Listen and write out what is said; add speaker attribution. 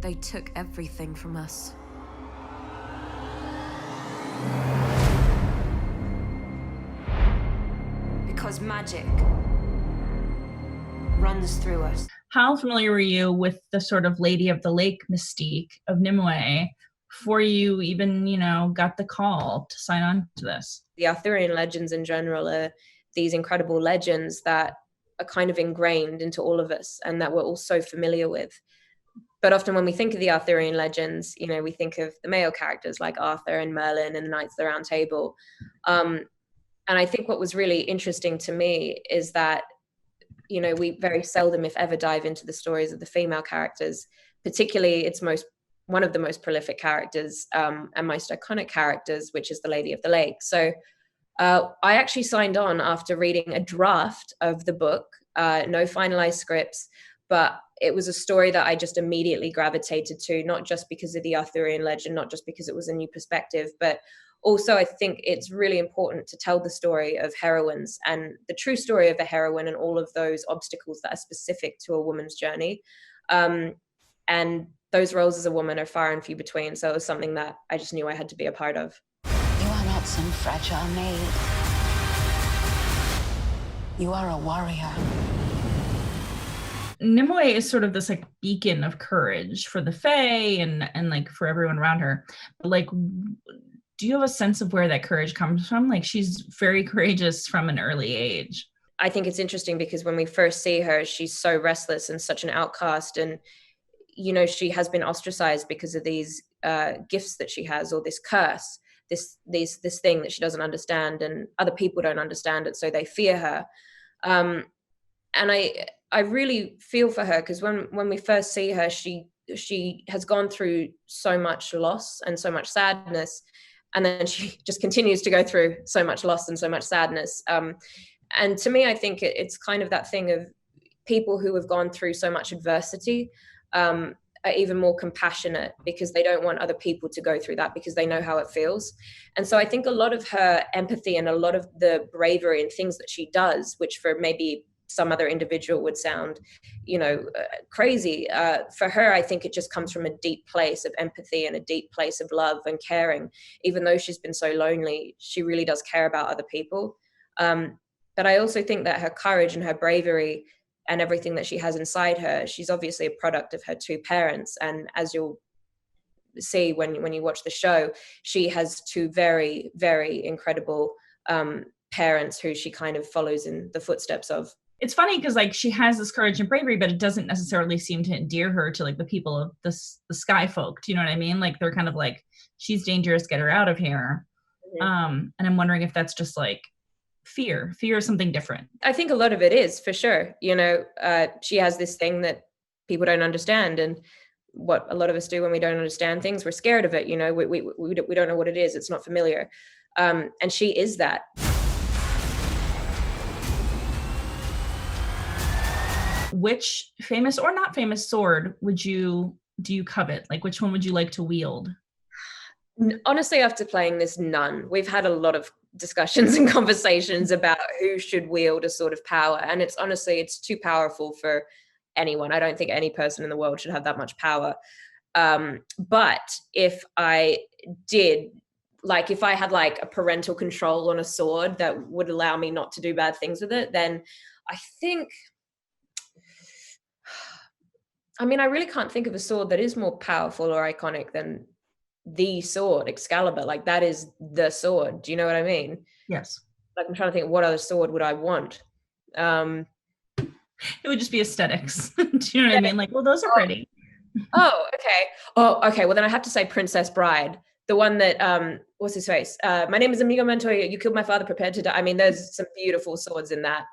Speaker 1: They took everything from us. Because magic runs through us.
Speaker 2: How familiar were you with the sort of Lady of the Lake mystique of Nimue before you even, got the call to sign on to this?
Speaker 3: The Arthurian legends in general are these incredible legends that are kind of ingrained into all of us and that we're all so familiar with. But often when we think of the Arthurian legends, we think of the male characters like Arthur and Merlin and the Knights of the Round Table. And I think what was really interesting to me is that, we very seldom, if ever, dive into the stories of the female characters, particularly one of the most prolific characters and most iconic characters, which is the Lady of the Lake. So I actually signed on after reading a draft of the book, no finalized scripts, but it was a story that I just immediately gravitated to, not just because of the Arthurian legend, not just because it was a new perspective, but also I think it's really important to tell the story of heroines and the true story of a heroine and all of those obstacles that are specific to a woman's journey. And those roles as a woman are far and few between. So it was something that I just knew I had to be a part of.
Speaker 4: You are not some fragile maid. You are a warrior.
Speaker 2: Nimue is sort of this like beacon of courage for the Fae and like for everyone around her. Like, do you have a sense of where that courage comes from? Like, she's very courageous from an early age.
Speaker 3: I think it's interesting because when we first see her, she's so restless and such an outcast. And, she has been ostracized because of these gifts that she has, or this curse, this thing that she doesn't understand, and other people don't understand it, so they fear her. And I really feel for her because when we first see her, she has gone through so much loss and so much sadness, and then she just continues to go through so much loss and so much sadness. And to me, I think it's kind of that thing of people who have gone through so much adversity are even more compassionate because they don't want other people to go through that because they know how it feels. And so I think a lot of her empathy and a lot of the bravery and things that she does, which for maybe some other individual would sound, crazy. For her, I think it just comes from a deep place of empathy and a deep place of love and caring. Even though she's been so lonely, she really does care about other people. But I also think that her courage and her bravery and everything that she has inside her, she's obviously a product of her two parents. And as you'll see when you watch the show, she has two very, very incredible parents who she kind of follows in the footsteps of.
Speaker 2: It's funny because like she has this courage and bravery, but it doesn't necessarily seem to endear her to like the people of the sky folk. Do you know what I mean? Like they're kind of like, she's dangerous, get her out of here. Mm-hmm. And I'm wondering if that's just like fear is something different.
Speaker 3: I think a lot of it is, for sure. She has this thing that people don't understand, and what a lot of us do when we don't understand things, we're scared of it. We don't know what it is. It's not familiar. And she is that.
Speaker 2: Which famous or not famous sword do you covet? Like, which one would you like to wield?
Speaker 3: Honestly, after playing this, none. We've had a lot of discussions and conversations about who should wield a sword of power. And it's too powerful for anyone. I don't think any person in the world should have that much power. But if I did, like if I had like a parental control on a sword that would allow me not to do bad things with it, then I think, I really can't think of a sword that is more powerful or iconic than the sword, Excalibur. Like that is the sword. Do you know what I mean?
Speaker 2: Yes.
Speaker 3: Like I'm trying to think, what other sword would I want?
Speaker 2: It would just be aesthetics. Do you know what I mean? Like, well, those are pretty.
Speaker 3: Okay. Well, then I have to say Princess Bride, the one that what's his face? My name is Amigo Montoya. You killed my father. Prepared to die. There's some beautiful swords in that.